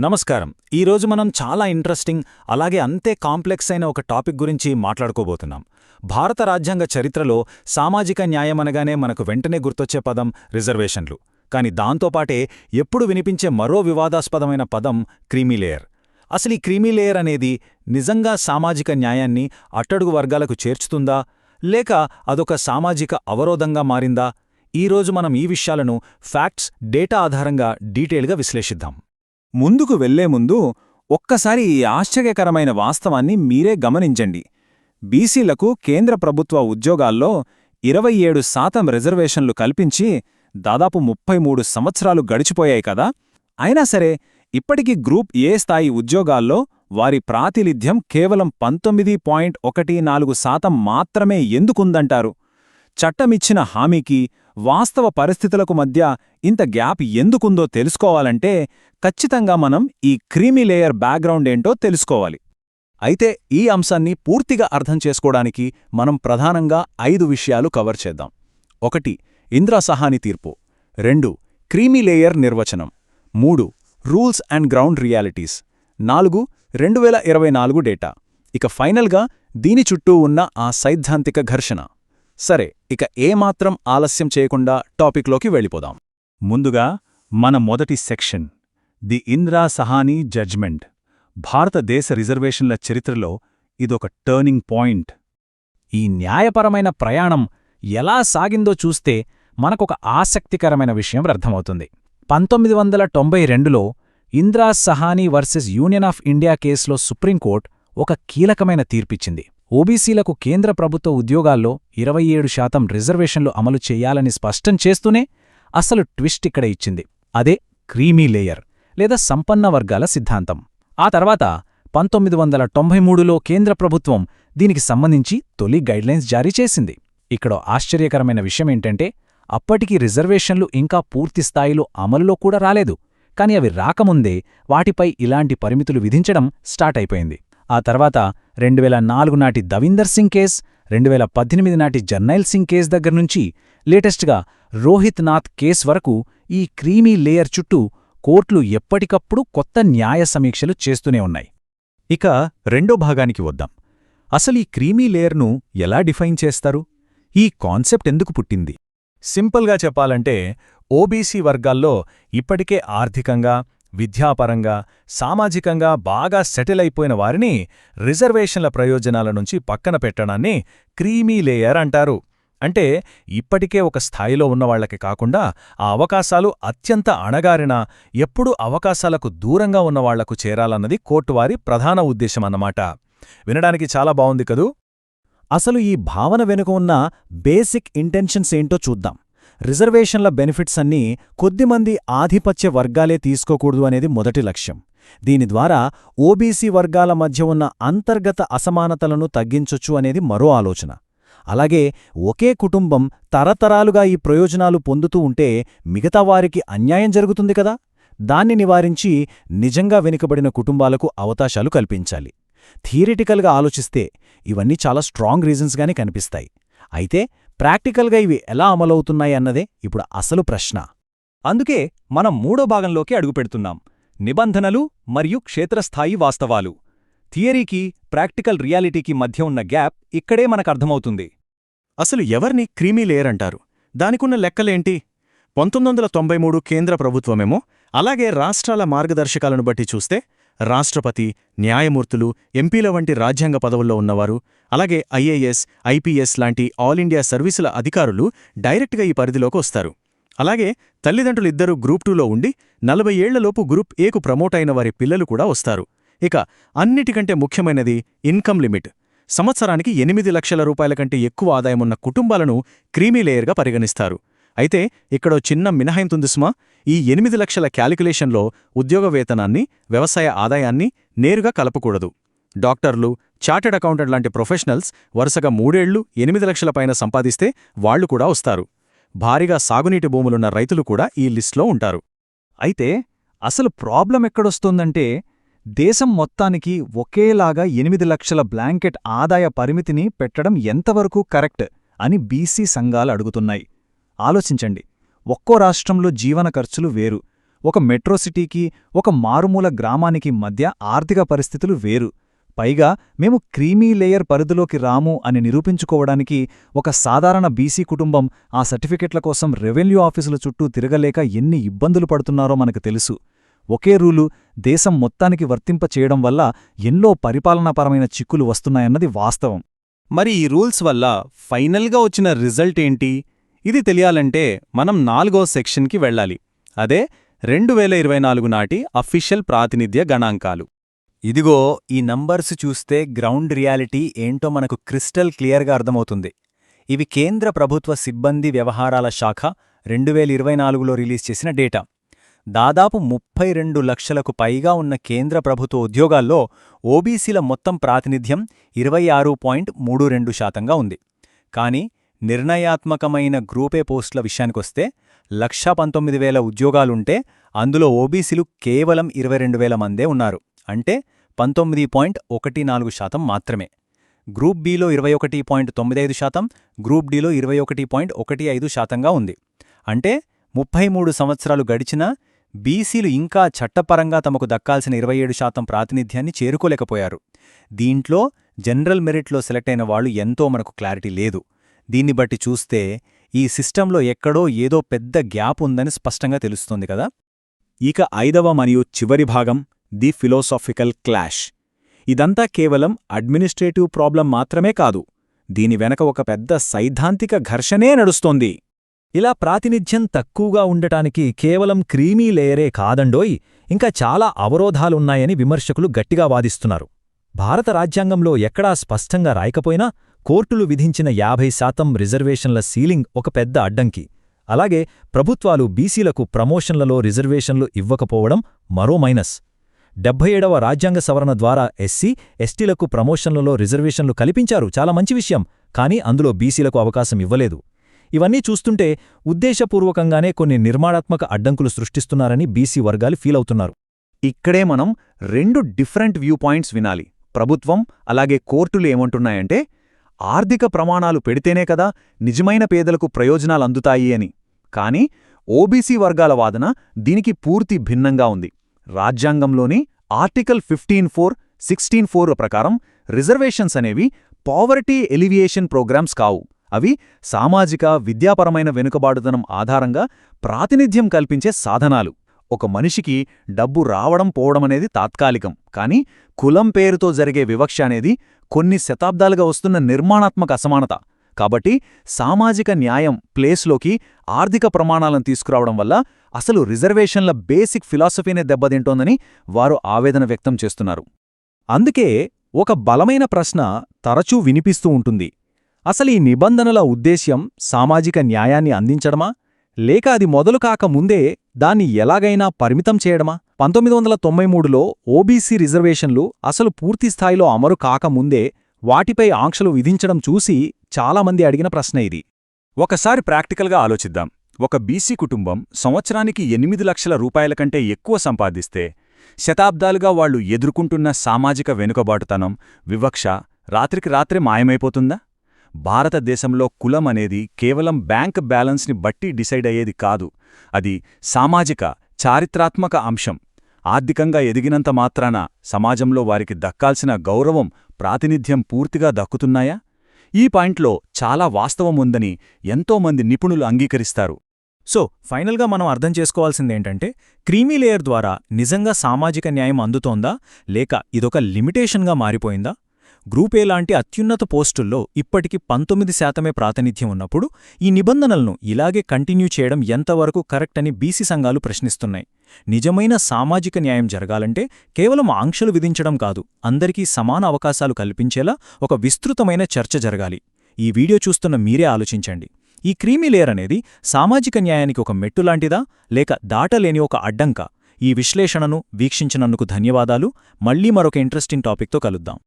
నమస్కారం. ఈరోజు మనం చాలా ఇంట్రెస్టింగ్ అలాగే అంతే కాంప్లెక్స్ అయిన ఒక టాపిక్ గురించి మాట్లాడుకోబోతున్నాం. భారత రాజ్యాంగ చరిత్రలో సామాజిక న్యాయమనగానే మనకు వెంటనే గుర్తొచ్చే పదం రిజర్వేషన్లు. కాని దాంతోపాటే ఎప్పుడు వినిపించే మరో వివాదాస్పదమైన పదం క్రీమీలేయర్. అసలీ క్రీమీలేయర్ అనేది నిజంగా సామాజిక న్యాయాన్ని అట్టడుగు వర్గాలకు చేర్చుతుందా, లేక అదొక సామాజిక అవరోధంగా మారిందా? ఈరోజు మనం ఈ విషయాలను ఫ్యాక్ట్స్, డేటా ఆధారంగా డీటెయిల్గా విశ్లేషిద్దాం. ముందుకు వెళ్లే ముందు ఒక్కసారి ఈ ఆశ్చర్యకరమైన వాస్తవాన్ని మీరే గమనించండి. బీసీలకు కేంద్ర ప్రభుత్వ ఉద్యోగాల్లో 27% రిజర్వేషన్లు కల్పించి దాదాపు 33 సంవత్సరాలు గడిచిపోయాయి కదా. అయినా సరే ఇప్పటికీ గ్రూప్ ఏ స్థాయి ఉద్యోగాల్లో వారి ప్రాతినిధ్యం కేవలం 19.14% మాత్రమే ఎందుకుందంటారు? చట్టమిచ్చిన హామీకి వాస్తవ పరిస్థితులకు మధ్య ఇంత గ్యాప్ ఎందుకుందో తెలుసుకోవాలంటే ఖచ్చితంగా మనం ఈ క్రీమీలేయర్ బ్యాక్గ్రౌండ్ ఏంటో తెలుసుకోవాలి. అయితే ఈ అంశాన్ని పూర్తిగా అర్థం చేసుకోవడానికి మనం ప్రధానంగా 5 విషయాలు కవర్ చేద్దాం. 1. ఇందిరా సహాని తీర్పు. 2. క్రీమీలేయర్ నిర్వచనం. 3. Rules and ground realities. 4. 2024 data. ఇక ఫైనల్గా దీని చుట్టూ ఉన్న ఆ సైద్ధాంతిక ఘర్షణ. సరే, ఇక ఏమాత్రం ఆలస్యం చేయకుండా టాపిక్లోకి వెళ్ళిపోదాం. ముందుగా మన మొదటి section, the Indira Sawhney judgment. భారతదేశ రిజర్వేషన్ల చరిత్రలో ఇదొక టర్నింగ్ పాయింట్. ఈ న్యాయపరమైన ప్రయాణం ఎలా సాగిందో చూస్తే మనకొక ఆసక్తికరమైన విషయం అర్థమవుతుంది. 1992లో Indira Sahani versus Union of India కేసులో సుప్రీంకోర్టు ఒక కీలకమైన తీర్పిచ్చింది. ఓబీసీలకు కేంద్ర ప్రభుత్వ ఉద్యోగాల్లో 27% రిజర్వేషన్లు అమలు చేయాలని స్పష్టం చేస్తూనే అసలు ట్విస్ట్ ఇక్కడ ఇచ్చింది. అదే క్రీమీలేయర్ లేదా సంపన్న వర్గాల సిద్ధాంతం. ఆ తర్వాత 1993లో కేంద్ర ప్రభుత్వం దీనికి సంబంధించి తొలి గైడ్లైన్స్ జారీ చేసింది. ఇక్కడ ఆశ్చర్యకరమైన విషయమేంటంటే అప్పటికి రిజర్వేషన్లు ఇంకా పూర్తిస్థాయిలో అమలులో కూడా రాలేదు. కాని అవి రాకముందే వాటిపై ఇలాంటి పరిమితులు విధించడం స్టార్ట్ అయిపోయింది. ఆ తర్వాత 2004 నాటి దవీందర్ సింగ్ కేస్, 2018 నాటి జర్నైల్ సింగ్ కేస్ దగ్గర్నుంచి లేటెస్ట్గా రోహిత్ నాథ్ కేస్ వరకు ఈ క్రీమీ లేయర్ చుట్టూ కోర్టులు ఎప్పటికప్పుడు కొత్త న్యాయ సమీక్షలు చేస్తూనే ఉన్నాయి. ఇక రెండో భాగానికి వద్దాం. అసలీ క్రీమీ లేయర్ను ఎలా డిఫైన్ చేస్తారు? ఈ కాన్సెప్ట్ ఎందుకు పుట్టింది? సింపుల్గా చెప్పాలంటే ఓబీసీ వర్గాల్లో ఇప్పటికే ఆర్థికంగా, విద్యాపరంగా, సామాజికంగా బాగా సెటిల్ అయిపోయిన వారిని రిజర్వేషన్ల ప్రయోజనాల నుంచి పక్కన పెట్టడాన్ని క్రీమీ లేయర్ అంటారు. అంటే ఇప్పటికే ఒక స్థాయిలో ఉన్నవాళ్లకి కాకుండా ఆ అవకాశాలు అత్యంత అణగారిన, ఎప్పుడూ అవకాశాలకు దూరంగా ఉన్నవాళ్లకు చేరాలన్నది కోర్టువారి ప్రధాన ఉద్దేశమన్నమాట. వినడానికి చాలా బావుంది కదూ? అసలు ఈ భావన వెనుక ఉన్న బేసిక్ ఇంటెన్షన్స్ ఏంటో చూద్దాం. రిజర్వేషన్ల బెనిఫిట్స్ అన్నీ కొద్దిమంది ఆధిపత్య వర్గాలే తీసుకోకూడదు అనేది మొదటి లక్ష్యం. దీని ద్వారా ఓబీసీ వర్గాల మధ్య ఉన్న అంతర్గత అసమానతలను తగ్గించొచ్చు అనేది మరో ఆలోచన. అలాగే ఒకే కుటుంబం తరతరాలుగా ఈ ప్రయోజనాలు పొందుతూ ఉంటే మిగతా వారికి అన్యాయం జరుగుతుంది కదా. దాన్ని నివారించి నిజంగా వెనుకబడిన కుటుంబాలకు అవకాశాలు కల్పించాలి. థియరిటికల్గా ఆలోచిస్తే ఇవన్నీ చాలా స్ట్రాంగ్ రీజన్స్గానే కనిపిస్తాయి. అయితే ప్రాక్టికల్గా ఇవి ఎలా అమలవుతున్నాయి అన్నదే ఇప్పుడు అసలు ప్రశ్న. అందుకే మనం మూడో భాగంలోకి అడుగుపెడుతున్నాం. నిబంధనలు మరియు క్షేత్రస్థాయి వాస్తవాలు. థియరీకి, ప్రాక్టికల్ రియాలిటీకి మధ్య ఉన్న గ్యాప్ ఇక్కడే మనకర్థమవుతుంది. అసలు ఎవర్ని క్రీమీ లేయర్ అంటారు? దానికున్న లెక్కలేంటి? 1993 కేంద్ర ప్రభుత్వమేమో, అలాగే రాష్ట్రాల మార్గదర్శకాలను బట్టి చూస్తే రాష్ట్రపతి, న్యాయమూర్తులు, ఎంపీల వంటి రాజ్యాంగ పదవుల్లో ఉన్నవారు, అలాగే ఐఏఎస్, ఐపీఎస్ లాంటి ఆల్ ఇండియా సర్వీసుల అధికారులు డైరెక్ట్గా ఈ పరిధిలోకి వస్తారు. అలాగే తల్లిదండ్రులిద్దరూ గ్రూప్ 2లో ఉండి 40 ఏళ్లలోపు గ్రూప్ ఏకు ప్రమోట్ అయిన వారి పిల్లలు కూడా వస్తారు. ఇక అన్నిటికంటే ముఖ్యమైనది ఇన్కమ్ లిమిట్. సంవత్సరానికి 8 లక్షల రూపాయల కంటే ఎక్కువ ఆదాయమున్న కుటుంబాలను క్రీమీ లేయర్గా పరిగణిస్తారు. అయితే ఇక్కడో చిన్న మినహాయింతుంది సుమా. ఈ 8 లక్షల క్యాలిక్యులేషన్లో ఉద్యోగ వేతనాన్ని, వ్యవసాయ ఆదాయాన్ని నేరుగా కలపకూడదు. డాక్టర్లు, చార్టెడ్ అకౌంటెంట్ లాంటి ప్రొఫెషనల్స్ వరుసగా 3 ఏళ్లు 8 లక్షల పైన సంపాదిస్తే వాళ్లు కూడా వస్తారు. భారీగా సాగునీటి భూములున్న రైతులు కూడా ఈ లిస్ట్లో ఉంటారు. అయితే అసలు ప్రాబ్లం ఎక్కడొస్తోందంటే దేశం మొత్తానికి ఒకేలాగా 8 లక్షల బ్లాంకెట్ ఆదాయ పరిమితిని పెట్టడం ఎంతవరకు కరెక్ట్ అని బీసీ సంఘాలు అడుగుతున్నాయి. ఆలోచించండి. ఒక్కో రాష్ట్రంలో జీవన ఖర్చులు వేరు, ఒక మెట్రో సిటీకి, ఒక మారుమూల గ్రామానికి మధ్య ఆర్థిక పరిస్థితులు వేరు. పైగా మేము క్రీమీ లేయర్ పరిధిలోకి రాము అని నిరూపించుకోవడానికి ఒక సాధారణ బీసీ కుటుంబం ఆ సర్టిఫికెట్ల కోసం రెవెన్యూ ఆఫీసుల చుట్టూ తిరగలేక ఎన్ని ఇబ్బందులు పడుతున్నారో మనకు తెలుసు. ఒకే రూలు దేశం మొత్తానికి వర్తింపచేయడం వల్ల ఎన్నో పరిపాలనాపరమైన చిక్కులు వస్తున్నాయన్నది వాస్తవం. మరి ఈ రూల్స్ వల్ల ఫైనల్గా వచ్చిన రిజల్ట్ ఏంటి? ఇది తెలియాలంటే మనం 4వ సెక్షన్కి వెళ్ళాలి. అదే 2024 నాటి అఫీషియల్ ప్రాతినిధ్య గణాంకాలు. ఇదిగో ఈ నంబర్స్ చూస్తే గ్రౌండ్ రియాలిటీ ఏంటో మనకు క్రిస్టల్ క్లియర్గా అర్థమవుతుంది. ఇవి కేంద్ర ప్రభుత్వ సిబ్బంది వ్యవహారాల శాఖ 2024లో రిలీజ్ చేసిన డేటా. దాదాపు 32 లక్షలకు పైగా ఉన్న కేంద్ర ప్రభుత్వ ఉద్యోగాల్లో ఓబీసీల మొత్తం ప్రాతినిధ్యం 26.32% ఉంది. కానీ నిర్ణయాత్మకమైన గ్రూపే పోస్టుల విషయానికొస్తే 1,19,000 ఉద్యోగాలుంటే అందులో ఓబీసీలు కేవలం 22,000 మందే ఉన్నారు. అంటే 19.14% మాత్రమే. గ్రూప్ బిలో 21.95%, గ్రూప్ డిలో 21.15%గా ఉంది. అంటే 33 సంవత్సరాలు గడిచినా బీసీలు ఇంకా చట్టపరంగా తమకు దక్కాల్సిన 27% ప్రాతినిధ్యాన్ని చేరుకోలేకపోయారు. దీంట్లో జనరల్ మెరిట్లో సెలెక్ట్ అయిన వాళ్లు ఎంతో మనకు క్లారిటీ లేదు. దీన్ని బట్టి చూస్తే ఈ సిస్టంలో ఎక్కడో ఏదో పెద్ద గ్యాప్ ఉందని స్పష్టంగా తెలుస్తోంది కదా. ఇక 5వ మరియు చివరి భాగం ది ఫిలాసాఫికల్ క్లాష్. ఇదంతా కేవలం అడ్మినిస్ట్రేటివ్ ప్రాబ్లం మాత్రమే కాదు, దీని వెనక ఒక పెద్ద సైద్ధాంతిక ఘర్షణే నడుస్తోంది. ఇలా ప్రాతినిధ్యం తక్కువగా ఉండటానికి కేవలం క్రీమీ లేయరే కాదండోయ్, ఇంకా చాలా అవరోధాలున్నాయని విమర్శకులు గట్టిగా వాదిస్తున్నారు. భారత రాజ్యాంగంలో ఎక్కడా స్పష్టంగా రాయకపోయినా కోర్టులు విధించిన 50% రిజర్వేషన్ల సీలింగ్ ఒక పెద్ద అడ్డంకి. అలాగే ప్రభుత్వాలు బీసీలకు ప్రమోషన్లలో రిజర్వేషన్లు ఇవ్వకపోవడం మరో మైనస్. 77వ రాజ్యాంగ సవరణ ద్వారా ఎస్సీ, ఎస్టీలకు ప్రమోషన్లలో రిజర్వేషన్లు కల్పించారు, చాలా మంచి విషయం. కానీ అందులో బీసీలకు అవకాశం ఇవ్వలేదు. ఇవన్నీ చూస్తుంటే ఉద్దేశపూర్వకంగానే కొన్ని నిర్మాణాత్మక అడ్డంకులు సృష్టిస్తున్నారని బీసీ వర్గాలు ఫీలవుతున్నారు. ఇక్కడే మనం 2 డిఫరెంట్ వ్యూ పాయింట్స్ వినాలి. ప్రభుత్వం అలాగే కోర్టులు ఏమంటున్నాయంటే ఆర్థిక ప్రమాణాలు పెడితేనే కదా నిజమైన పేదలకు ప్రయోజనాలందుతాయి అని. కానీ ఓబీసీ వర్గాల వాదన దీనికి పూర్తి భిన్నంగా ఉంది. రాజ్యాంగంలోని ఆర్టికల్ 15(4), 16(4) ప్రకారం రిజర్వేషన్స్ అనేవి పావర్టీ ఎలివియేషన్ ప్రోగ్రామ్స్ కావు. అవి సామాజిక, విద్యాపరమైన వెనుకబాటుతనం ఆధారంగా ప్రాతినిధ్యం కల్పించే సాధనాలు. ఒక మనిషికి డబ్బు రావడం పోవడమనేది తాత్కాలికం. కానీ కులం పేరుతో జరిగే వివక్ష అనేది కొన్ని శతాబ్దాలుగా వస్తున్న నిర్మాణాత్మక అసమానత. కాబట్టి సామాజిక న్యాయం ప్లేస్లోకి ఆర్థిక ప్రమాణాలను తీసుకురావడం వల్ల అసలు రిజర్వేషన్ల బేసిక్ ఫిలాసఫీనే దెబ్బతింటోందని వారు ఆవేదన వ్యక్తం చేస్తున్నారు. అందుకే ఒక బలమైన ప్రశ్న తరచూ వినిపిస్తూ ఉంటుంది. అసలు ఈ నిబంధనల ఉద్దేశ్యం సామాజిక న్యాయాన్ని అందించడమా, లేక అది మొదలు కాకముందే దాన్ని ఎలాగైనా పరిమితం చేయడమా? 1993లో ఓబీసీ రిజర్వేషన్లు అసలు పూర్తిస్థాయిలో అమలు కాకముందే వాటిపై ఆంక్షలు విధించడం చూసి చాలామంది అడిగిన ప్రశ్న ఇది. ఒకసారి ప్రాక్టికల్గా ఆలోచిద్దాం. ఒక బీసీ కుటుంబం సంవత్సరానికి 8 లక్షల రూపాయల కంటే ఎక్కువ సంపాదిస్తే శతాబ్దాలుగా వాళ్లు ఎదుర్కొంటున్న సామాజిక వెనుకబాటుతనం, వివక్ష రాత్రికి రాత్రే మాయమైపోతుందా? భారతదేశంలో కులం అనేది కేవలం బ్యాంక్ బ్యాలెన్స్ని బట్టి డిసైడ్ అయ్యేది కాదు. అది సామాజిక, చారిత్రాత్మక అంశం. ఆర్థికంగా ఎదిగినంత మాత్రాన సమాజంలో వారికి దక్కాల్సిన గౌరవం, ప్రాతినిధ్యం పూర్తిగా దక్కుతున్నాయా? ఈ పాయింట్లో చాలా వాస్తవం ఉందని ఎంతోమంది నిపుణులు అంగీకరిస్తారు. సో ఫైనల్గా మనం అర్థం చేసుకోవాల్సిందేంటంటే, క్రీమీ లేయర్ ద్వారా నిజంగా సామాజిక న్యాయం అందుతోందా, లేక ఇదొక లిమిటేషన్గా మారిపోయిందా? గ్రూప్ ఏ లాంటి అత్యున్నత పోస్టుల్లో ఇప్పటికి 19% ప్రాతినిధ్యం ఉన్నప్పుడు ఈ నిబంధనలను ఇలాగే కంటిన్యూ చేయడం ఎంతవరకు కరెక్ట్ అని బీసీ సంఘాలు ప్రశ్నిస్తున్నాయి. నిజమైన సామాజిక న్యాయం జరగాలంటే కేవలం ఆంక్షలు విధించడం కాదు, అందరికీ సమాన అవకాశాలు కల్పించేలా ఒక విస్తృతమైన చర్చ జరగాలి. ఈ వీడియో చూస్తున్న మీరే ఆలోచించండి. ఈ క్రీమీ లేయర్ అనేది సామాజిక న్యాయానికి ఒక మెట్టులాంటిదా, లేక దాటలేని ఒక అడ్డంకా? ఈ విశ్లేషణను వీక్షించినందుకు ధన్యవాదాలు. మళ్లీ మరొక ఇంట్రెస్టింగ్ టాపిక్తో కలుద్దాం.